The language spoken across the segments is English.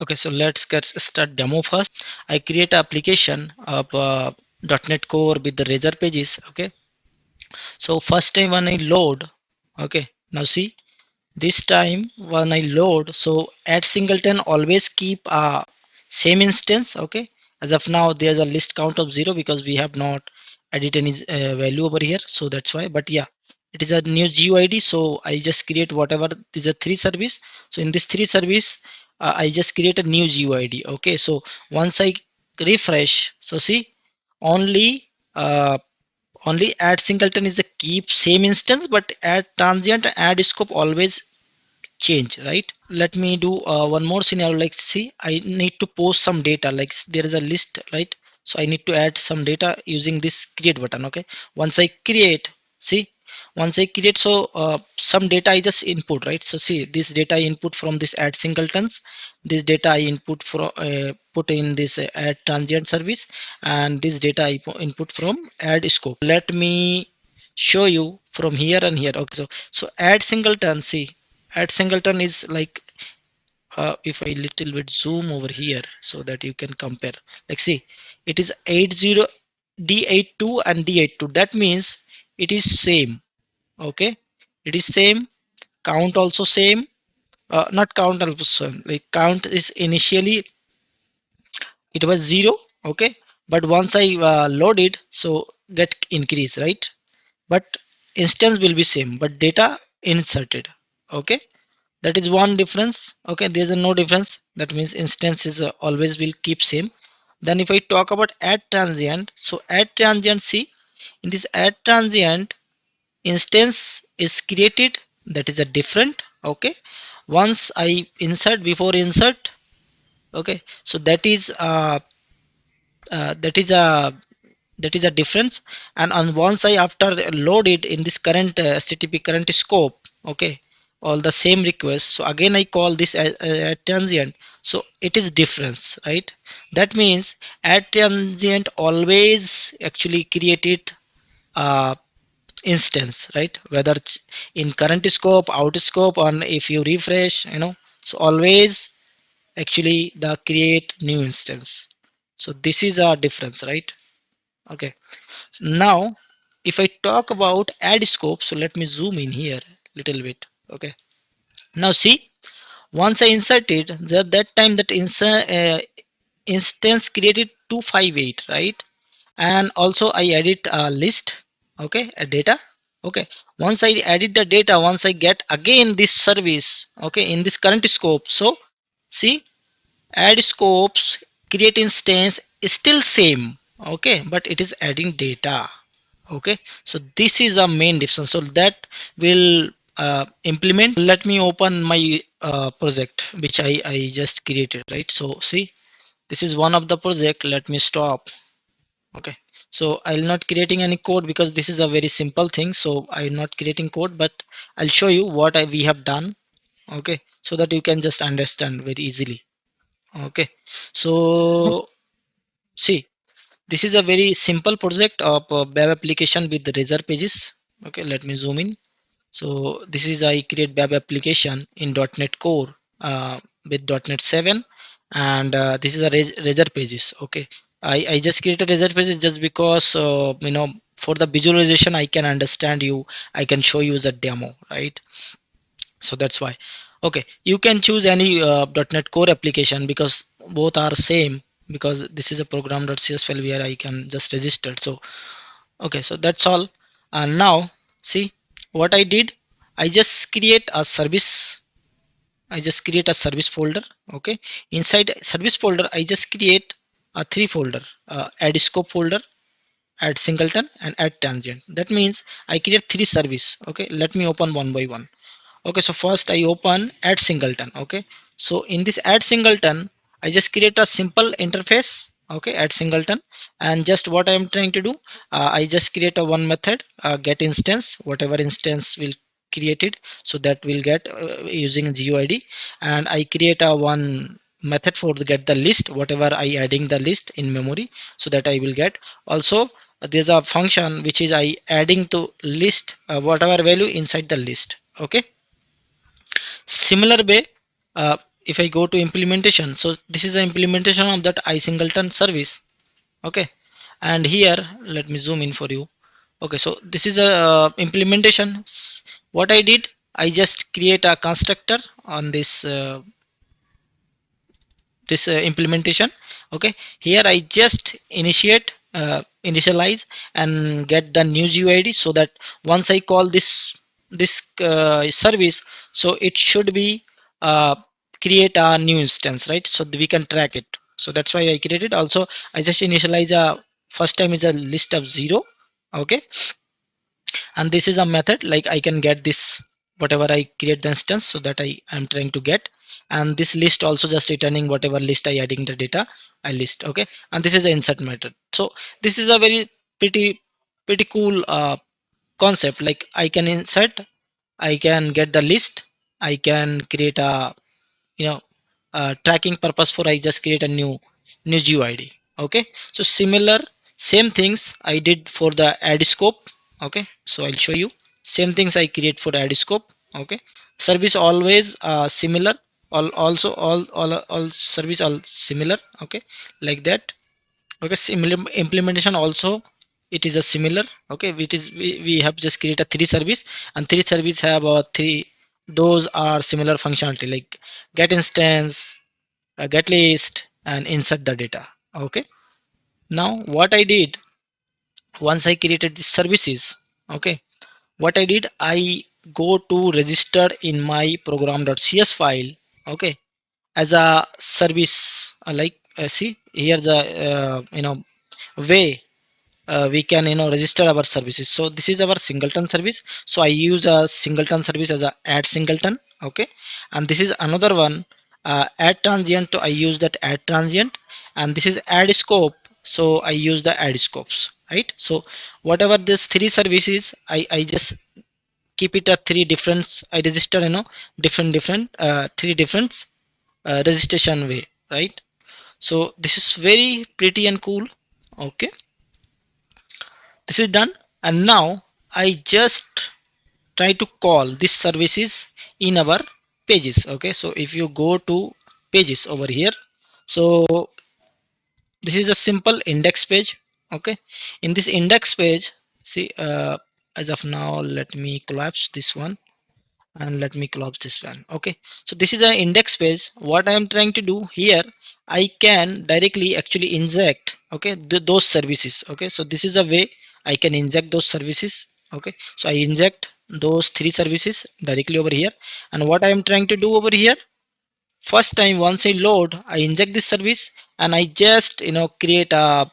Okay, so let's get start demo first. I create an application of .NET Core with the Razor pages. Okay, so first time when I load, okay, now see this time when I load, so add singleton always keep a same instance. Okay, as of now there's a list count of 0 because we have not added any value over here, so that's why. But yeah, it is a new GUID, so I just create whatever is a 3 service. So in this 3 service, I just create a new GUID. Okay, so once I refresh, so see only only add singleton is the keep same instance, but add transient and add scope always change, right? Let me do one more scenario. Like see, I need to post some data, like there is a list, right? So I need to add some data using this create button. Okay, once I create, see, once I create, so some data I just input, right? So see, this data I input from this add singletons, this data I input from put in this add transient service, and this data I input from add scope. Let me show you from here and here. Okay, so add singleton, see, add singleton is like if I little bit zoom over here so that you can compare, like see, it is 80 d82 and d82, that means it is same. Okay, it is same, count also same, not count also same, like count is initially it was 0. Okay, but once I load it, so get increase, right? But instance will be same, but data inserted. Okay, that is one difference. Okay, there's a no difference, that means instance is always will keep same. Then if I talk about add transient, so add transient, see, in this add transient instance is created, that is a different. Okay, once I insert, before insert, okay, so that is a difference. And on once I after load it in this current http current scope, okay, all the same request, so again I call this add transient, so it is difference, right? That means add transient always actually created uh, instance, right? Whether in current scope, out scope, and if you refresh, so always actually the create new instance. So this is a difference, right? Okay, so now if I talk about add scope, so let me zoom in here little bit. Okay, now see, once I inserted that time that instance created 258, right? And also I edit a list, okay, a data. Okay, once I edit the data, once I get again this service, okay, in this current scope, so see, add scopes create instance is still same. Okay, but it is adding data. Okay, so this is a main difference, so that will implement. Let me open my project which I just created, right? So see, this is one of the project. Let me stop. Okay, so I'll not creating any code because this is a very simple thing, so I'm not creating code, but I'll show you what we have done. Okay, so that you can just understand very easily. Okay, so see, this is a very simple project of a web application with the Razor pages. Okay, let me zoom in. So this is I create web application in .NET Core with .NET 7, and this is a Razor pages. Okay, I just created Razor pages just because for the visualization I can understand you. I can show you the demo, right? So that's why. Okay, you can choose any .NET Core application because both are same, because this is a program.cs file where I can just register. So okay, so that's all. And now see what I did. I just create a service. I just create a service folder. Okay, inside service folder I just create a 3 folder: add scope folder, add singleton, and add transient. That means I create 3 service. Okay, let me open one by one. Okay, so first I open add singleton. Okay, so in this add singleton I just create a simple interface. Okay, add singleton, and just what I am trying to do, I just create a one method, get instance, whatever instance will created, so that will get using GUID, and I create a one method for the get the list, whatever I adding the list in memory, so that I will get. Also there's a function which is I adding to list whatever value inside the list. Okay, similar way, uh, if I go to implementation, so this is the implementation of that AddSingleton service. Okay, and here let me zoom in for you. Okay, so this is a implementation. What I did, I just create a constructor on this implementation. Okay, here I just initialize and get the new GUID, so that once I call this service, so it should be uh, create a new instance, right? So we can track it. So that's why I created. Also, I just initialize a first time is a list of 0. Okay, and this is a method, like I can get this whatever I create the instance, so that I am trying to get. And this list also just returning whatever list I adding the data I list. Okay, and this is the insert method. So this is a very pretty cool concept. Like I can insert, I can get the list, I can create a, you know, tracking purpose for I just create a new GUID. Okay, so similar same things I did for the AddScope. Okay, so I'll show you same things I create for AddScope. Okay, service always similar, all service all similar. Okay, like that. Okay, similar implementation also, it is a similar. Okay, which is we have just create a 3 service, and 3 service have three, those are similar functionality, like get instance, get list, and insert the data. Okay, now what I did, once I created these services, okay, what I did, I go to register in my program.cs file. Okay, as a service, see here the way we can register our services. So this is our singleton service, so I use a singleton service as a add singleton. Okay, and this is another one, add transient, I use that add transient. And this is add scope, so I use the add scopes, right? So whatever this 3 services, I just keep it a 3 different, I register different 3 different registration way, right? So this is very pretty and cool. Okay, this is done. And now I just try to call these services in our pages. Okay, so if you go to pages over here, so this is a simple index page. Okay, in this index page, see, as of now let me collapse this one, and let me close this one. Okay, so this is an index page. What I am trying to do here, I can directly actually inject, okay, those services. Okay, so this is a way I can inject those services. Okay, so I inject those 3 services directly over here. And what I am trying to do over here, first time once I load, I inject this service, and I just create a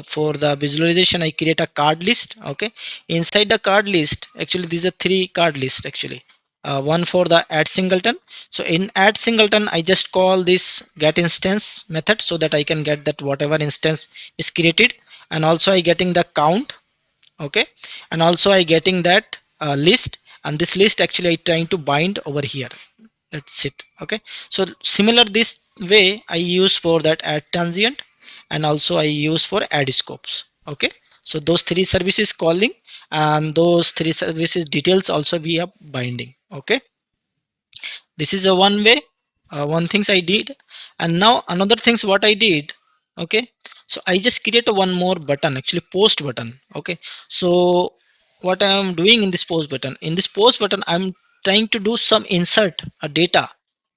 for the visualization, I create a card list. Okay, inside the card list, actually these are 3 card list actually. One for the add singleton. So in add singleton, I just call this get instance method, so that I can get that whatever instance is created. And also I getting the count. Okay, and also I getting that list. And this list actually I trying to bind over here. That's it. Okay, so similar this way I use for that add transient, and also I use for add scopes. Okay, so those 3 services calling, and those 3 services details also we are binding. Okay, this is a one way, one things I did. And now another things what I did. Okay, so I just create a one more button, actually post button. Okay, so what I am doing in this post button, I'm trying to do some insert a data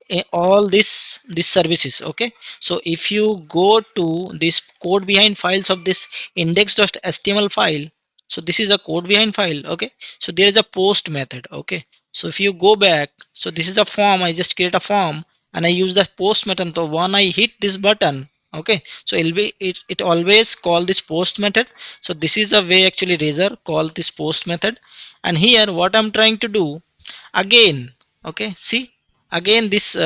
in all these services. Okay, so if you go to this code behind files of this index.html file, so this is a code behind file. Okay, so there is a post method. Okay, so if you go back, so this is a form, I just create a form, and I use the post method. So when I hit this button, okay, so it always call this post method. So this is a way actually razor call this post method. And here what I'm trying to do again, okay, see, again this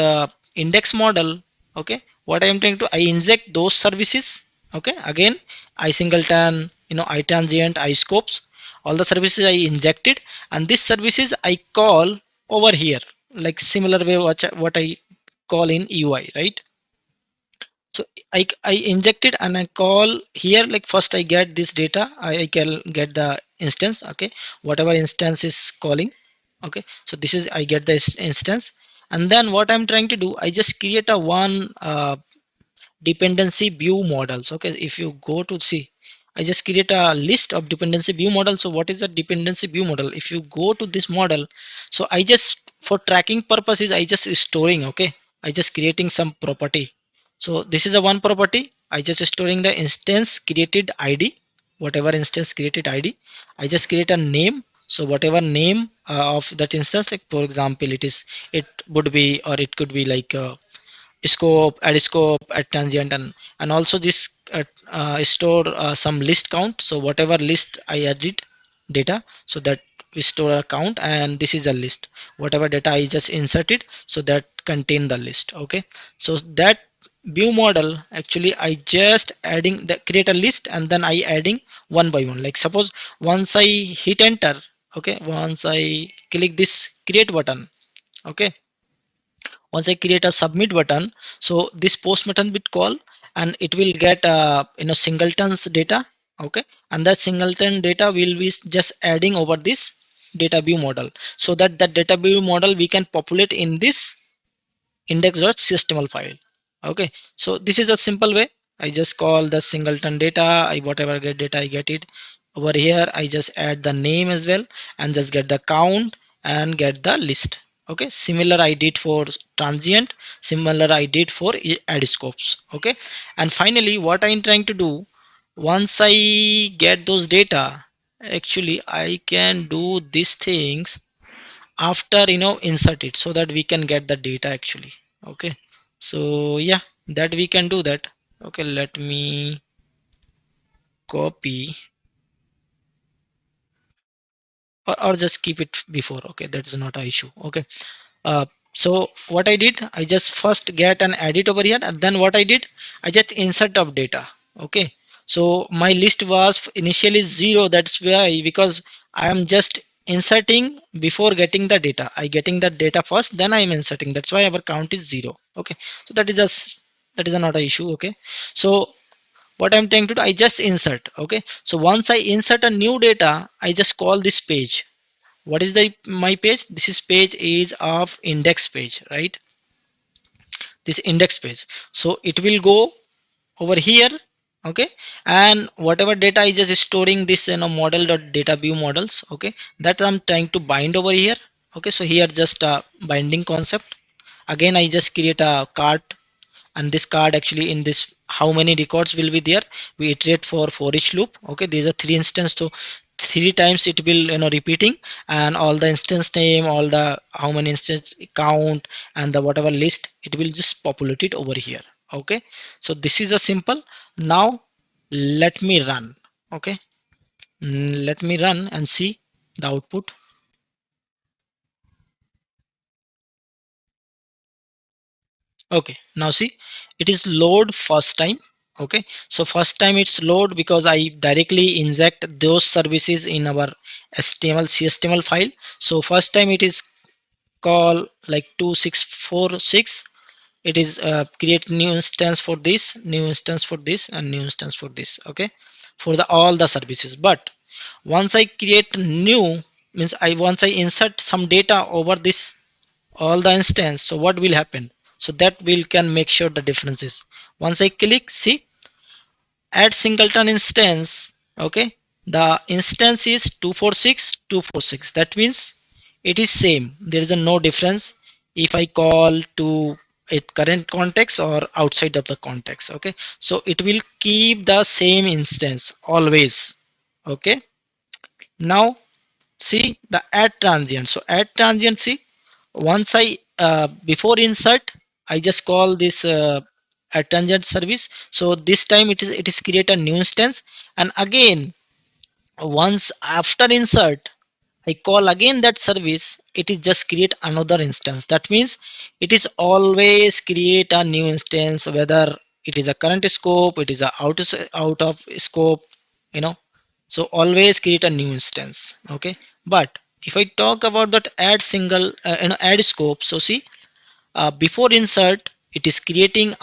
index model. Okay, what I am trying to, I inject those services. Okay, again I singleton, I transient, I scopes, all the services I injected. And these services I call over here, like similar way what I call in UI, right? So I inject it, and I call here, like first I get this data, I can get the instance. Okay, whatever instance is calling. Okay, so this is I get this instance. And then what I'm trying to do, I just create a one dependency view models. Okay, if you go to see, I just create a list of dependency view models. So what is a dependency view model? If you go to this model, so I just, for tracking purposes, I just storing. Okay, I just creating some property. So this is a one property. I just storing the instance created id, whatever instance created id. I just create a name. So whatever name of that instance, like for example, it would be, or it could be like scope, add scope, add transient, and also this store some list count. So whatever list I added data, so that we store a count, and this is a list. Whatever data I just inserted, so that contain the list. Okay, so that view model, actually I just adding the create a list, and then I adding one by one. Like suppose once I hit enter, okay, once I click this create button, okay, once I create a submit button, so this post button will call, and it will get singletons data. Okay, and that singleton data will be just adding over this data view model, so that that data view model we can populate in this index.html file. Okay, so this is a simple way. I just call the singleton data, I whatever get data I get it over here. I just add the name as well, and just get the count and get the list. Okay, similar I did for transient, similar I did for add scopes. Okay, and finally what I'm trying to do, once I get those data, actually I can do these things after insert it, so that we can get the data actually. Okay, so yeah, that we can do that. Okay, let me copy, or just keep it before. Okay, that's not an issue. Okay, so what I did, I just first get an edit over here, and then what I did, I just insert of data. Okay, so my list was initially 0. That's why, because I am just inserting before getting the data. I getting the data first, then I am inserting. That's why our count is 0. Okay, so that is just, that is not an issue. Okay, so what I'm trying to do, I just insert. Okay, so once I insert a new data, I just call this page. What is the my page? This is page is of index page, right? This index page, so it will go over here. Okay, and whatever data is just storing this model dot data view models. Okay, that I'm trying to bind over here. Okay, so here just a binding concept. Again I just create a cart, and this card actually in this, how many records will be there, we iterate for each loop. Okay, these are three instance, so three times it will repeating, and all the instance name, all the how many instance count, and the whatever list, it will just populate it over here. Okay, so this is a simple. Now let me run. Okay, let me run and see the output. Okay, now see, it is load first time. Okay, so first time it's load because I directly inject those services in our html cstml file. So first time it is call like 2646. It is create new instance for this, new instance for this, and new instance for this. Okay, for the all the services. But once I create new, means I once I insert some data over this all the instance, so what will happen, so that will can make sure the differences. Once I click, see, add singleton instance. Okay, the instance is 246 246. That means it is same, there is a no difference if I call to a current context or outside of the context. Okay, so it will keep the same instance always. Okay, now see the add transient. So add transient, see, once I before insert, I just call this add transient service. So this time it is create a new instance, and again once after insert, I call again that service, it is just create another instance. That means it is always create a new instance, whether it is a current scope, it is a out of scope, you know. So always create a new instance. Okay, but if I talk about that add single add scope, so see, before insert, it is creating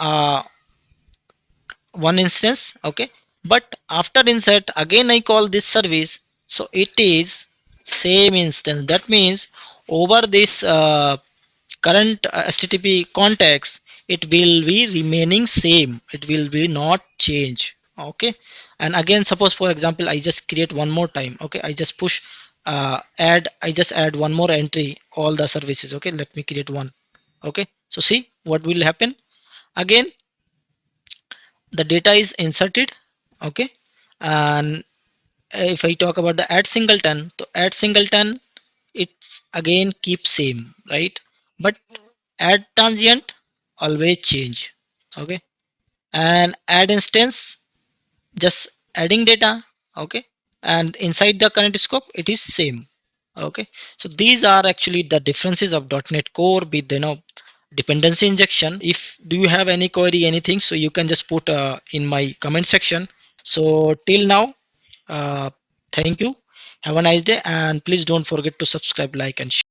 one instance. Okay, but after insert, again I call this service, so it is same instance. That means over this current http context, it will be remaining same, it will be not change. Okay, and again, suppose for example I just create one more time. Okay, I just push I just add one more entry, all the services. Okay, let me create one. Okay, so see what will happen. Again, the data is inserted. Okay, and if I talk about the add singleton, so add singleton, it's again keep same, right? But add transient always change. Okay, and add instance, just adding data. Okay, and inside the current scope it is same. Okay, so these are actually the differences of .NET Core with dependency injection. If do you have any query, anything, so you can just put in my comment section. So till now, uh, thank you, have a nice day, and please don't forget to subscribe, like, and share.